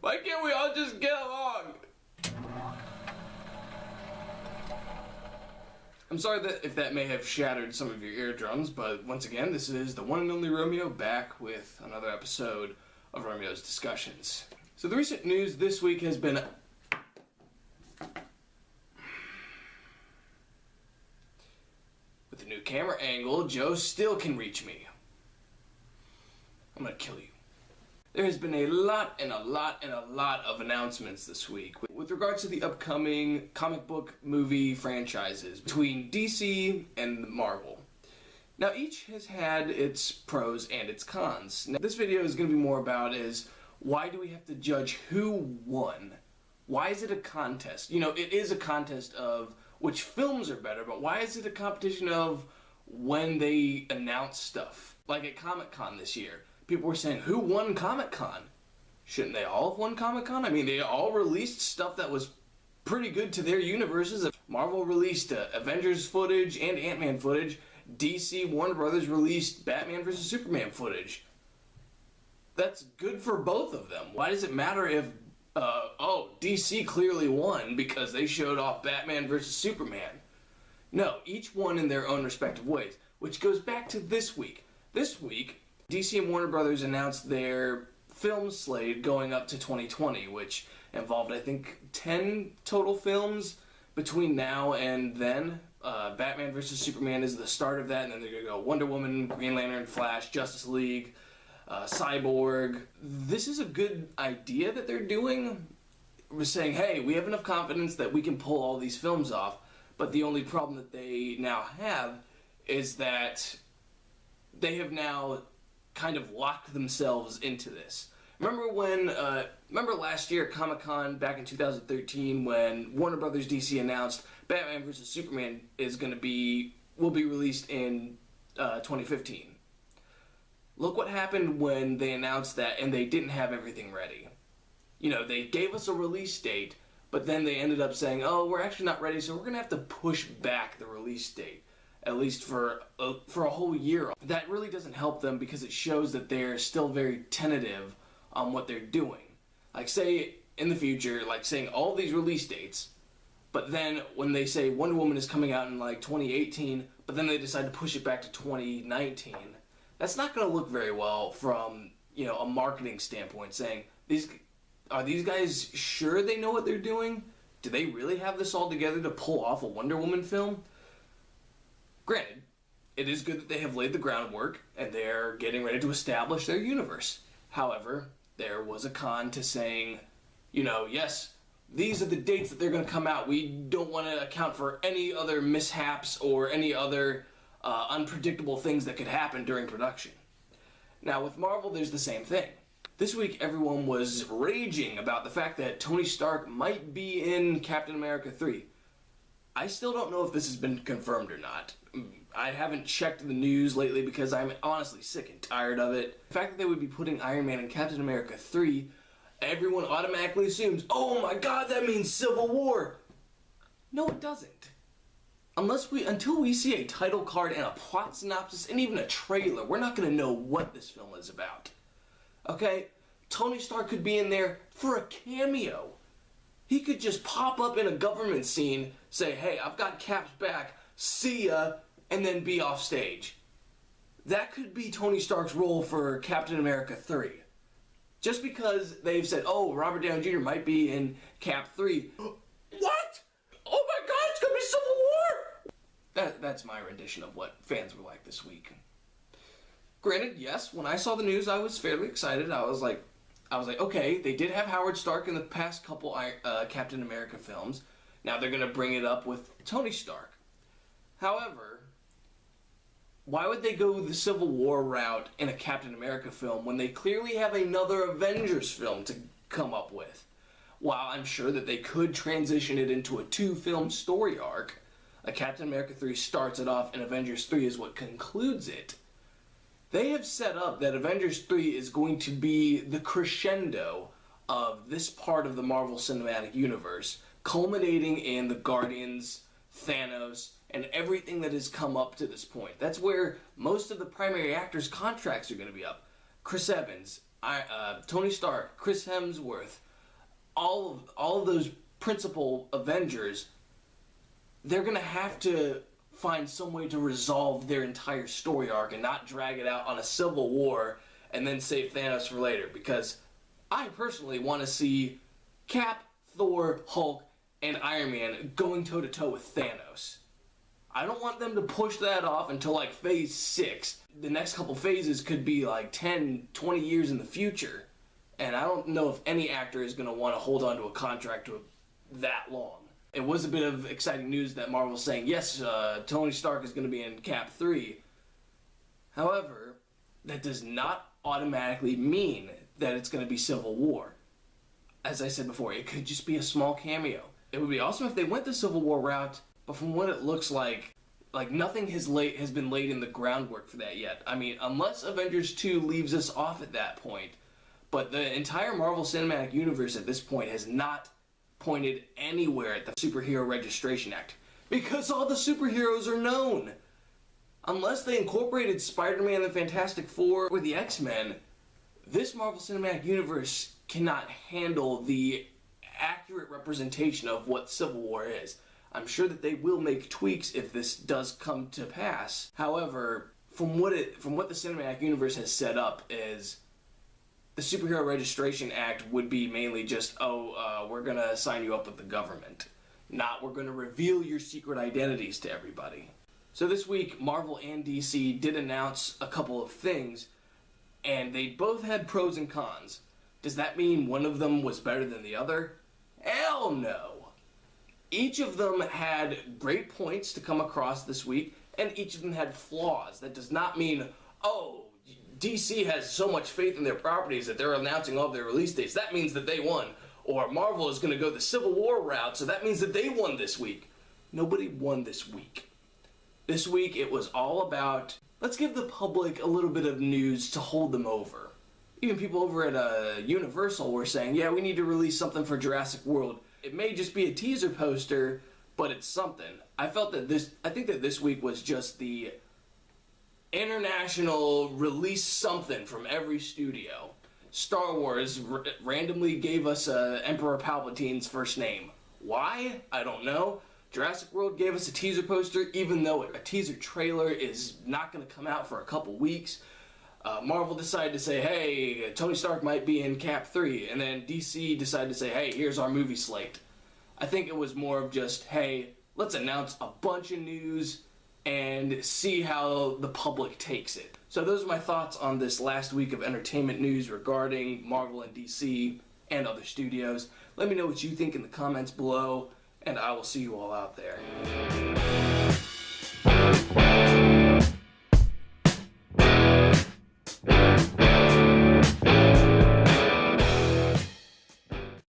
Why can't we all just get along? I'm sorry if that may have shattered some of your eardrums, but once again, this is the one and only Romeo back with another episode of Romeo's Discussions. So the recent news this week has been... With the new camera angle, Joe still can reach me. I'm gonna kill you. There has been a lot of announcements this week with regards to the upcoming comic book movie franchises between DC and Marvel. Now, each has had its pros and its cons. Now, this video is going to be more about is why do we have to judge who won? Why is it a contest? You know, it is a contest of which films are better, but why is it a competition of when they announce stuff? Like at Comic-Con this year. People were saying, who won Comic-Con? Shouldn't they all have won Comic-Con? I mean, they all released stuff that was pretty good to their universes. Marvel released Avengers footage and Ant-Man footage. DC, Warner Brothers released Batman vs. Superman footage. That's good for both of them. Why does it matter if, DC clearly won because they showed off Batman vs. Superman? No, each one in their own respective ways, which goes back to this week. This week, DC and Warner Brothers announced their film slate going up to 2020, which involved, I think, 10 total films between now and then. Batman vs. Superman is the start of that, and then they're going to go Wonder Woman, Green Lantern, Flash, Justice League, Cyborg. This is a good idea that they're doing. We're saying, hey, we have enough confidence that we can pull all these films off, but the only problem that they now have is that they have now kind of locked themselves into this. Remember last year at Comic-Con back in 2013 when Warner Brothers DC announced Batman vs. Superman will be released in 2015. Look what happened when they announced that and they didn't have everything ready. You know, they gave us a release date, but then they ended up saying, oh, we're actually not ready, so we're going to have to push back the release date. At least for a whole year. That really doesn't help them because it shows that they're still very tentative on what they're doing. Like, say, in the future, like saying all these release dates, but then when they say Wonder Woman is coming out in like 2018, but then they decide to push it back to 2019, that's not going to look very well from, you know, a marketing standpoint, saying, are these guys sure they know what they're doing? Do they really have this all together to pull off a Wonder Woman film? Granted, it is good that they have laid the groundwork and they're getting ready to establish their universe. However, there was a con to saying, you know, yes, these are the dates that they're going to come out. We don't want to account for any other mishaps or any other unpredictable things that could happen during production. Now, with Marvel, there's the same thing. This week, everyone was raging about the fact that Tony Stark might be in Captain America 3. I still don't know if this has been confirmed or not. I haven't checked the news lately because I'm honestly sick and tired of it. The fact that they would be putting Iron Man in Captain America 3, everyone automatically assumes, oh my god, that means Civil War. No, it doesn't. Until we see a title card and a plot synopsis and even a trailer, we're not going to know what this film is about. Okay? Tony Stark could be in there for a cameo. He could just pop up in a government scene, say, hey, I've got Cap's back, see ya, and then be off stage. That could be Tony Stark's role for Captain America 3. Just because they've said, oh, Robert Downey Jr. might be in Cap 3. What? Oh my god, it's gonna be Civil War! That's my rendition of what fans were like this week. Granted, yes, when I saw the news, I was fairly excited. I was like, okay, they did have Howard Stark in the past couple Captain America films. Now they're going to bring it up with Tony Stark. However, why would they go the Civil War route in a Captain America film when they clearly have another Avengers film to come up with? While I'm sure that they could transition it into a 2-film story arc, a Captain America 3 starts it off and Avengers 3 is what concludes it. They have set up that Avengers 3 is going to be the crescendo of this part of the Marvel Cinematic Universe, culminating in the Guardians, Thanos, and everything that has come up to this point. That's where most of the primary actors' contracts are going to be up. Chris Evans, Tony Stark, Chris Hemsworth, all of those principal Avengers, they're gonna have to find some way to resolve their entire story arc and not drag it out on a civil war and then save Thanos for later. Because I personally want to see Cap, Thor, Hulk, and Iron Man going toe-to-toe with Thanos. I don't want them to push that off until like phase 6. The next couple phases could be like 10, 20 years in the future. And I don't know if any actor is going to want to hold on to a contract to that long. It was a bit of exciting news that Marvel's saying, yes, Tony Stark is going to be in Cap 3. However, that does not automatically mean that it's going to be Civil War. As I said before, it could just be a small cameo. It would be awesome if they went the Civil War route, but from what it looks like nothing has been laid in the groundwork for that yet. I mean, unless Avengers 2 leaves us off at that point. But the entire Marvel Cinematic Universe at this point has not pointed anywhere at the Superhero Registration Act. Because all the superheroes are known. Unless they incorporated Spider-Man, the Fantastic Four, or the X-Men, this Marvel Cinematic Universe cannot handle the accurate representation of what Civil War is. I'm sure that they will make tweaks if this does come to pass. However, from what the Cinematic Universe has set up is the Superhero Registration Act would be mainly just, we're gonna sign you up with the government. Not, we're gonna reveal your secret identities to everybody. So this week, Marvel and DC did announce a couple of things, and they both had pros and cons. Does that mean one of them was better than the other? Hell no! Each of them had great points to come across this week, and each of them had flaws. That does not mean, DC has so much faith in their properties that they're announcing all of their release dates. That means that they won. Or Marvel is going to go the Civil War route, so that means that they won this week. Nobody won this week. This week it was all about, let's give the public a little bit of news to hold them over. Even people over at Universal were saying, yeah, we need to release something for Jurassic World. It may just be a teaser poster, but it's something. I think that this week was just the international release something from every studio. Star Wars randomly gave us Emperor Palpatine's first name. Why? I don't know. Jurassic World gave us a teaser poster, even though a teaser trailer is not going to come out for a couple weeks. Marvel decided to say, hey, Tony Stark might be in Cap 3, and then DC decided to say, hey, here's our movie slate. I think it was more of just, hey, let's announce a bunch of news and see how the public takes it. So those are my thoughts on this last week of entertainment news regarding Marvel and DC and other studios. Let me know what you think in the comments below, and I will see you all out there.